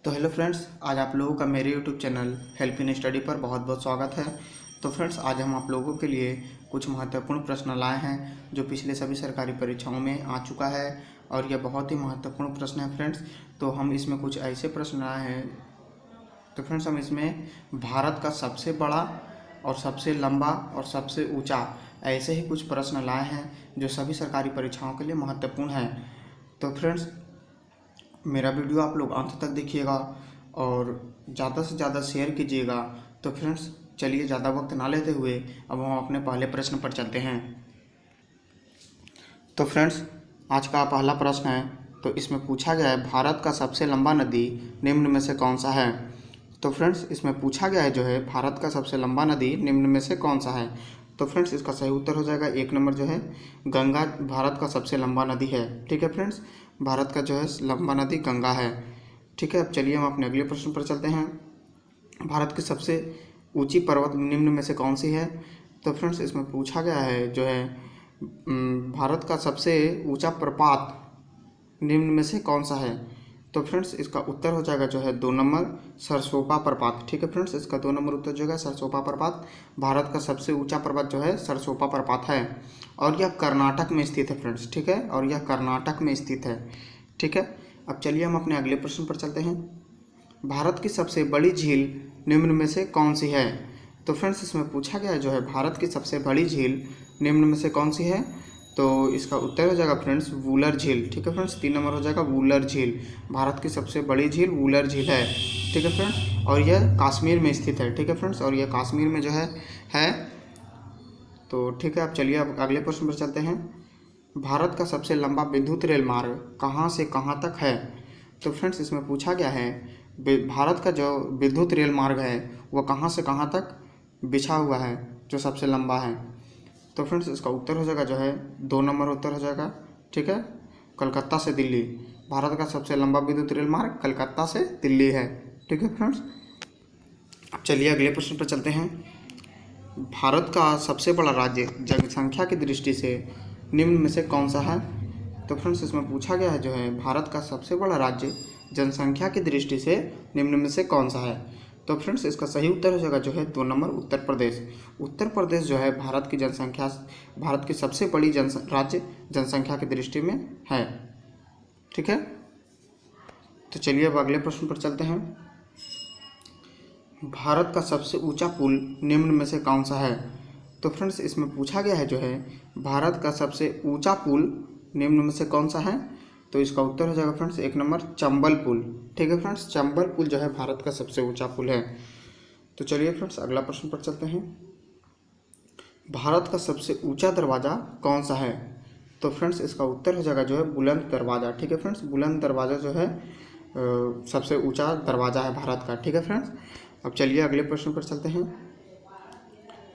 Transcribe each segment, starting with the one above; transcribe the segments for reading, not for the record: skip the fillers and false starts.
तो hello friends, आज आप लोगों का मेरे YouTube channel help in study पर बहुत बहुत स्वागत है। तो फ्रेंड्स, आज हम आप लोगों के लिए कुछ महत्वपूर्ण प्रश्न लाए हैं जो पिछले सभी सरकारी परीक्षाओं में आ चुका है और यह बहुत ही महत्वपूर्ण प्रश्न है फ्रेंड्स। तो हम इसमें कुछ ऐसे प्रश्न लाए हैं। तो फ्रेंड्स, हम इसमें भारत का सबसे बड़ा और सबसे लंबा और सबसे ऊंचा ऐसे ही कुछ प्रश्न लाए हैं जो सभी सरकारी परीक्षाओं के लिए महत्वपूर्ण हैं। तो फ्रेंड्स, मेरा वीडियो आप लोग अंत तक देखिएगा और ज़्यादा से ज़्यादा शेयर कीजिएगा। तो फ्रेंड्स, चलिए ज़्यादा वक्त ना लेते हुए अब हम अपने पहले प्रश्न पर चलते हैं। तो फ्रेंड्स, आज का पहला प्रश्न है। तो इसमें पूछा गया है भारत का सबसे लंबा नदी निम्न में से कौन सा है। तो फ्रेंड्स, इसमें पूछा गया है जो है भारत का सबसे लंबा नदी निम्न में से कौन सा है। तो फ्रेंड्स, इसका सही उत्तर हो जाएगा 1 नंबर जो है गंगा भारत का सबसे लंबा नदी है। ठीक है फ्रेंड्स, भारत का जो है लंबा नदी गंगा है। ठीक है, अब चलिए हम अपने अगले प्रश्न पर चलते हैं। भारत की सबसे ऊंची पर्वत निम्न में से कौन सी है। तो फ्रेंड्स, इसमें पूछा गया है जो है भारत का सबसे ऊंचा प्रपात निम्न में से कौन सा है। तो फ्रेंड्स, इसका उत्तर हो जाएगा जो है 2 नंबर सरसोपा प्रपात। ठीक है फ्रेंड्स, इसका 2 नंबर उत्तर जो है सरसोपा प्रपात। भारत का सबसे ऊंचा पर्वत जो है सरसोपा प्रपात है और यह कर्नाटक में स्थित है फ्रेंड्स। ठीक है, और यह कर्नाटक में स्थित है। ठीक है, अब चलिए हम अपने अगले प्रश्न पर चलते हैं। भारत की सबसे बड़ी झील निम्न में से कौन सी है। तो फ्रेंड्स, इसमें पूछा गया है जो है भारत की सबसे बड़ी झील निम्न में से कौन सी है। तो इसका उत्तर हो जाएगा फ्रेंड्स वूलर झील। ठीक है फ्रेंड्स, 3 नंबर हो जाएगा वूलर झील। भारत की सबसे बड़ी झील वूलर झील है। ठीक है फ्रेंड्स, और यह कश्मीर में स्थित है। ठीक है फ्रेंड्स, और यह कश्मीर में जो है। तो ठीक है, अब चलिए अब अगले प्रश्न पर चलते हैं। भारत का सबसे लंबा विद्युत रेल मार्ग कहाँ से कहाँ तक है। तो फ्रेंड्स, इसमें पूछा गया है भारत का जो विद्युत रेल मार्ग है वह कहाँ से कहाँ तक बिछा हुआ है, जो सबसे लंबा है। तो फ्रेंड्स, इसका उत्तर हो जाएगा जो है 2 नंबर उत्तर हो जाएगा। ठीक है, कलकत्ता से दिल्ली। भारत का सबसे लंबा विद्युत रेल मार्ग कलकत्ता से दिल्ली है। ठीक है फ्रेंड्स, अब चलिए अगले प्रश्न पर चलते हैं। भारत का सबसे बड़ा राज्य जनसंख्या की दृष्टि से निम्न में से कौन सा है। तो फ्रेंड्स, इसमें पूछा गया है जो है भारत का सबसे बड़ा राज्य जनसंख्या की दृष्टि से निम्न में से कौन सा है। तो फ्रेंड्स, इसका सही उत्तर हो जाएगा जो है 2 नंबर उत्तर प्रदेश। उत्तर प्रदेश जो है भारत की सबसे बड़ी राज्य जनसंख्या की दृष्टि में है। ठीक है, तो चलिए अब अगले प्रश्न पर चलते हैं। भारत का सबसे ऊंचा पुल निम्न में से कौन सा है। तो फ्रेंड्स, इसमें पूछा गया है जो है भारत का सबसे ऊंचा पुल निम्न में से कौन सा है। तो इसका उत्तर हो जाएगा फ्रेंड्स 1 नंबर चंबल पुल। ठीक है फ्रेंड्स, चंबल पुल जो है भारत का सबसे ऊंचा पुल है। तो चलिए फ्रेंड्स अगला प्रश्न पर चलते हैं। भारत का सबसे ऊंचा दरवाज़ा कौन सा है। तो फ्रेंड्स, इसका उत्तर हो जाएगा जो है बुलंद दरवाज़ा। ठीक है फ्रेंड्स, बुलंद दरवाज़ा जो है सबसे ऊंचा दरवाज़ा है भारत का। ठीक है फ्रेंड्स, अब चलिए अगले प्रश्न पर चलते हैं।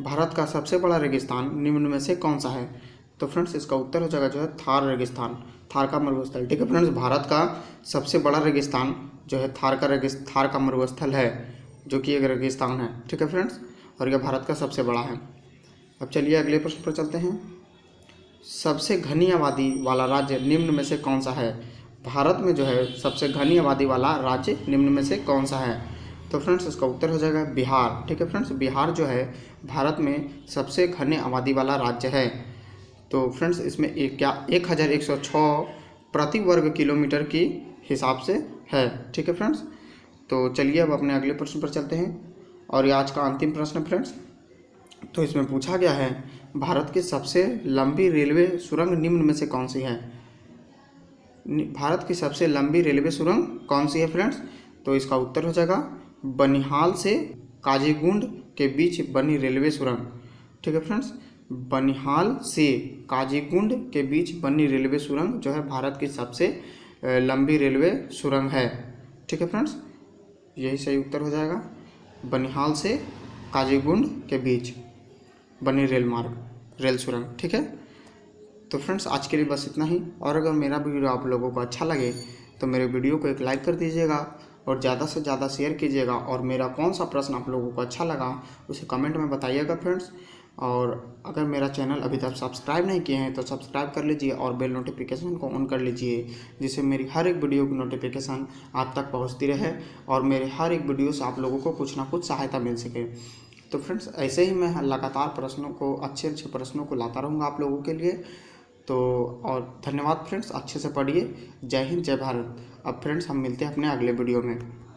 भारत का सबसे बड़ा रेगिस्तान निम्न में से कौन सा है। तो फ्रेंड्स, इसका उत्तर हो जाएगा जो है थार रेगिस्तान, थार का मरुस्थल। ठीक है फ्रेंड्स, भारत का सबसे बड़ा रेगिस्तान जो है थार का मरुस्थल है, जो कि एक रेगिस्तान है। ठीक है फ्रेंड्स, और यह भारत का सबसे बड़ा है। अब चलिए अगले प्रश्न पर चलते हैं। सबसे घनी आबादी वाला राज्य निम्न में से कौन सा है। भारत में जो है सबसे घनी आबादी वाला राज्य निम्न में से कौन सा है। तो फ्रेंड्स, इसका उत्तर हो जाएगा बिहार। ठीक है फ्रेंड्स, बिहार जो है भारत में सबसे घने आबादी वाला राज्य है। तो फ्रेंड्स, इसमें 1106 प्रति वर्ग किलोमीटर की हिसाब से है। ठीक है फ्रेंड्स, तो चलिए अब अपने अगले प्रश्न पर चलते हैं और ये आज का अंतिम प्रश्न फ्रेंड्स। तो इसमें पूछा गया है भारत की सबसे लंबी रेलवे सुरंग निम्न में से कौन सी है। भारत की सबसे लंबी रेलवे सुरंग कौन सी है फ्रेंड्स। तो इसका उत्तर हो जाएगा बनिहाल से काजीगुंड के बीच बनी रेलवे सुरंग। ठीक है फ्रेंड्स, बनिहाल से काजीगुंड के बीच बनी रेलवे सुरंग जो है भारत की सबसे लंबी रेलवे सुरंग है। ठीक है फ्रेंड्स, यही सही उत्तर हो जाएगा, बनिहाल से काजीगुंड के बीच बनी रेल सुरंग। ठीक है, तो फ्रेंड्स आज के लिए बस इतना ही। और अगर मेरा वीडियो आप लोगों को अच्छा लगे तो मेरे वीडियो को एक लाइक कर दीजिएगा और ज़्यादा से ज़्यादा शेयर कीजिएगा। और मेरा कौन सा प्रश्न आप लोगों को अच्छा लगा उसे कमेंट में बताइएगा फ्रेंड्स। और अगर मेरा चैनल अभी तक सब्सक्राइब नहीं किए हैं तो सब्सक्राइब कर लीजिए और बेल नोटिफिकेशन को ऑन कर लीजिए, जिससे मेरी हर एक वीडियो की नोटिफिकेशन आप तक पहुंचती रहे और मेरे हर एक वीडियो से आप लोगों को कुछ ना कुछ सहायता मिल सके। तो फ्रेंड्स, ऐसे ही मैं लगातार प्रश्नों को, अच्छे अच्छे प्रश्नों को लाता रहूँगा आप लोगों के लिए। तो और धन्यवाद फ्रेंड्स, अच्छे से पढ़िए। जय हिंद, जय भारत। अब फ्रेंड्स, हम मिलते हैं अपने अगले वीडियो में।